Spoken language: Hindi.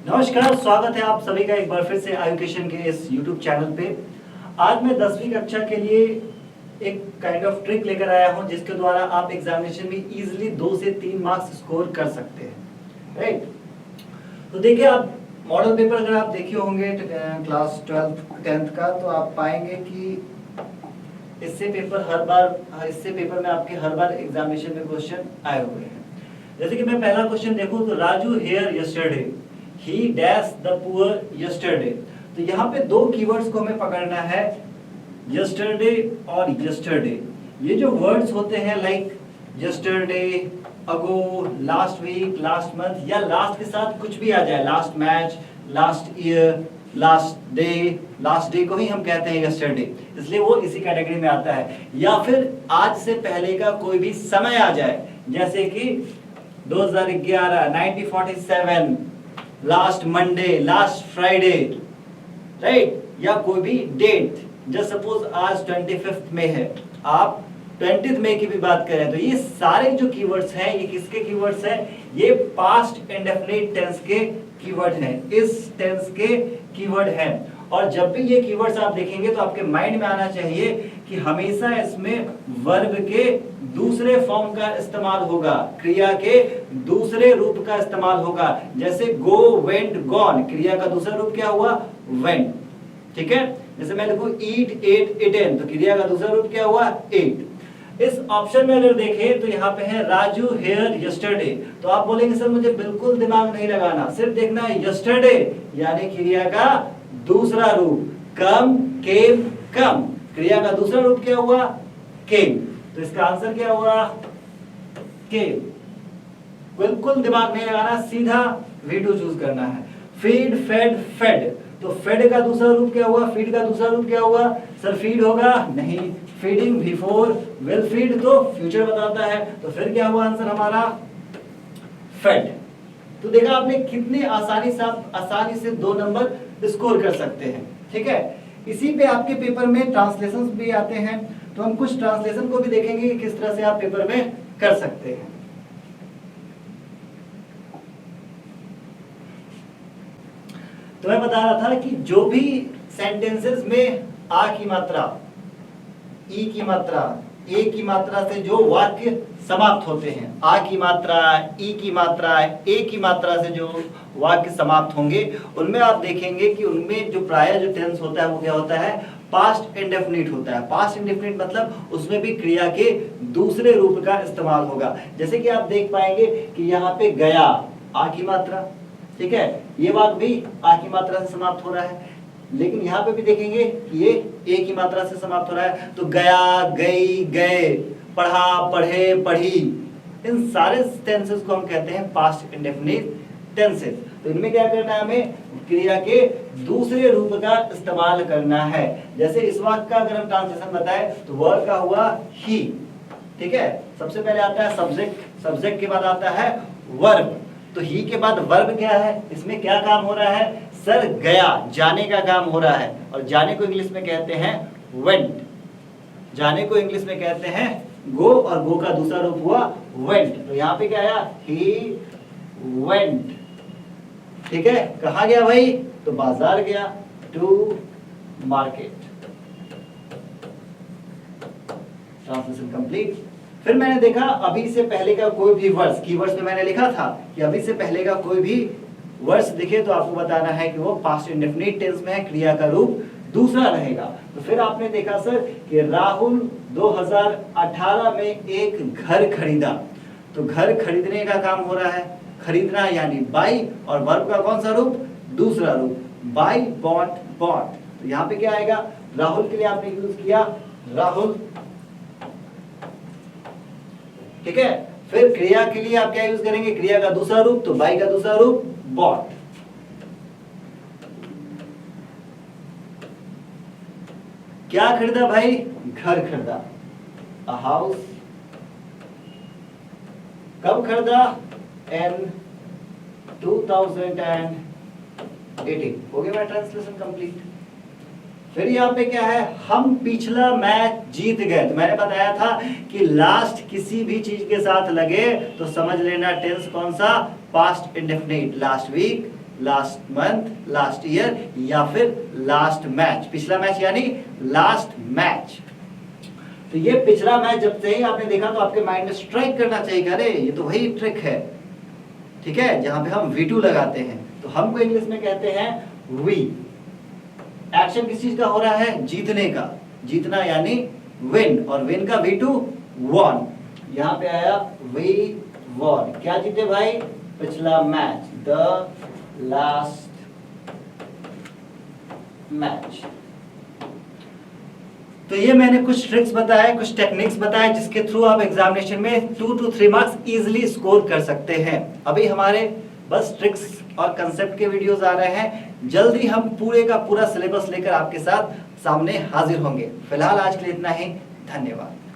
नमस्कार, स्वागत है आप सभी का एक बार फिर से एजुकेशन के इस YouTube चैनल पे। आज मैं 10वीं कक्षा के लिए एक काइंड ऑफ ट्रिक लेकर आया हूं जिसके द्वारा आप एग्जामिनेशन में इजीली 2 से 3 मार्क्स स्कोर कर सकते हैं, राइट। तो देखिए, आप मॉडल पेपर अगर आप देखे होंगे क्लास 12th 10th का, तो आप पाएंगे कि इससे पेपर में आपके हर बार एग्जामिनेशन में क्वेश्चन आए हुए हैं। जैसे कि मैं पहला क्वेश्चन देखूं तो Raju here yesterday, he dash the poor yesterday. तो यहाँ पे दो कीवर्ड्स को हमें पकड़ना है, यस्टरडे और यस्टरडे। ये जो वर्ड्स होते हैं लाइक यस्टरडे, अगो, लास्ट वीक, लास्ट मंथ, या लास्ट के साथ कुछ भी आ जाए, last match, last year, last day को ही हम कहते हैं यस्टरडे, इसलिए वो इसी कैटेगरी में आता है। या फिर आज से पहले का कोई भी समय आ जाए, जैसे कि 2011, 1947, last Monday, last Friday, right, या कोई भी डेट। जस्ट सपोज आज 25 मई है, आप 20 मई की भी बात करें, तो ये सारे जो कीवर्ड्स हैं ये किसके कीवर्ड्स हैं? ये पास्ट इंडेफिनिट टेंस के कीवर्ड हैं, इस टेंस के कीवर्ड हैं। और जब भी ये कीवर्ड्स आप देखेंगे तो आपके माइंड में आना चाहिए कि हमेशा इसमें वर्ब के दूसरे फॉर्म का इस्तेमाल होगा, क्रिया के दूसरे रूप का इस्तेमाल होगा। जैसे गो, वेंट, गॉन, क्रिया का दूसरा रूप क्या हुआ? वेंट, ठीक है। जैसे मैं लिखूं ईट, एट, इटेन, तो क्रिया का दूसरा रूप क्या हुआ? एट। इस ऑप्शन में अगर देखें तो यहाँ पे है राजू हेयर यस्टरडे, तो आप बोलेंगे सर मुझे बिल्कुल दिमाग नहीं लगाना, सिर्फ देखना है यस्टरडे यानी क्रिया का दूसरा रूप। कम, केम, कम, क्रिया का दूसरा रूप क्या हुआ? केम, तो इसका आंसर क्या हुआ? केम। बिल्कुल दिमाग नहीं लगाना, सीधा V2 चूज करना है। फीड, फेड, फेड, तो फेड का दूसरा रूप क्या हुआ? फीड का दूसरा रूप क्या हुआ? सर फीड होगा? नहीं, फीडिंग V4, विल फीड तो फ्यूचर बताता है, तो फिर क्या हुआ आंसर हमारा? फेड। तो देखा आपने कितनी आसानी से 2 नंबर स्कोर कर सकते हैं, ठीक है। इसी पे आपके पेपर में ट्रांसलेशंस भी आते हैं, तो हम कुछ ट्रांसलेशन को भी देखेंगे कि किस तरह से आप पेपर में कर सकते हैं। तो मैं बता रहा था कि जो भी सेंटेंसेस में आ की मात्रा, ई की मात्रा, ए की मात्रा से जो वाक्य समाप्त होते हैं, आ की मात्रा, ई की मात्रा, ए की मात्रा से जो वाक्य समाप्त होंगे, उनमें आप देखेंगे कि उनमें जो प्राय जो टेंस होता है वो क्या होता है? पास्ट इंडेफिनिट होता है। पास्ट इंडेफिनिट मतलब उसमें भी क्रिया के दूसरे रूप का इस्तेमाल होगा। जैसे कि आप देख पाएंगे कि यहाँ पे गया, आ की मात्रा, ठीक है, ये वाक्य भी आ की मात्रा से समाप्त हो रहा है। लेकिन यहाँ पे भी देखेंगे कि ये ए की मात्रा से समाप्त हो रहा है, तो गया, गई, गए, पढ़ा, पढ़े, पढ़ी, इन सारे टेंसेस को हम कहते हैं पास्ट इंडेफिनिट टेंसेस। तो इनमें क्या करना है? हमें क्रिया के दूसरे रूप का इस्तेमाल करना है। जैसे इस वाक्य का अगर हम ट्रांसलेशन बताएं तो वर्ब का हुआ ही, ठीक है, सबसे पहले आता है सब्जेक्ट, सब्जेक्ट के बाद आता है वर्ब, तो ही के बाद वर्ब क्या है? इसमें क्या काम हो रहा है? सर गया, जाने का काम हो रहा है, और जाने को इंग्लिश में कहते हैं वेंट, जाने को इंग्लिश में कहते हैं गो, और गो का दूसरा रूप हुआ वेंट। तो यहाँ पे क्या आया? ही वेंट, ठीक है। कहाँ गया भाई? तो बाजार गया, टू मार्केट। Translation complete. फिर मैंने देखा अभी से पहले का कोई भी वर्ड्स, कीवर्ड्स में मैंने लिखा था कि अभी से पहले का कोई भी वर्ड्स दिखे तो आपको बताना है कि वो पास्ट इंडेफिनिट टेंस में है, क्रिया का रूप दूसरा रहेगा। तो फिर आपने देखा सर कि राहुल 2018 में एक घर खरीदा, तो घर खरीदने का काम हो रहा है, खरीदना यानी बाई, और वर्ब का कौन सा रूप? दूसरा रूप, बाई, बॉट, बॉट। तो यहाँ पे क्या आएगा? राहुल के लिए आपने यूज किया राहुल, ठीक है। फिर क्रिया के लिए आप क्या यूज करेंगे? क्रिया का दूसरा रूप, तो बाई का दूसरा रूप बॉट। क्या खरीदा भाई? घर खरीदा, अ हाउस। कब खरीदा? इन 2018। हो गया ट्रांसलेशन कंप्लीट। फिर यहाँ पे क्या है? हम पिछला मैच जीत गए। तो मैंने बताया था कि लास्ट किसी भी चीज के साथ लगे तो समझ लेना टेंस कौन सा? Past indefinite. Last week, last month, last year या फिर लास्ट मैच। पिछला मैच यानी लास्ट मैच। तो ये पिछला मैच जब से ही आपने देखा तो आपके माइंड में स्ट्राइक करना चाहिए कि अरे ये तो वही ट्रिक है, ठीक है, जहां पे हम V2 लगाते हैं। तो हमको इंग्लिश में कहते हैं वी। एक्शन किस चीज का हो रहा है? जीतने का। जीतना यानी विन, और विन का V2 वॉन। यहां पे आया वी वॉन। क्या जीते भाई? पिछला मैच, द लास्ट मैच। तो ये मैंने कुछ ट्रिक्स बताए, कुछ टेक्निक्स बताए जिसके थ्रू आप एग्जामिनेशन में 2 to 3 मार्क्स इजीली स्कोर कर सकते हैं। अभी हमारे बस ट्रिक्स और कंसेप्ट के वीडियोस आ रहे हैं, जल्दी हम पूरे का पूरा सिलेबस लेकर आपके साथ सामने हाजिर होंगे। फिलहाल आज के लिए इतना ही, धन्यवाद।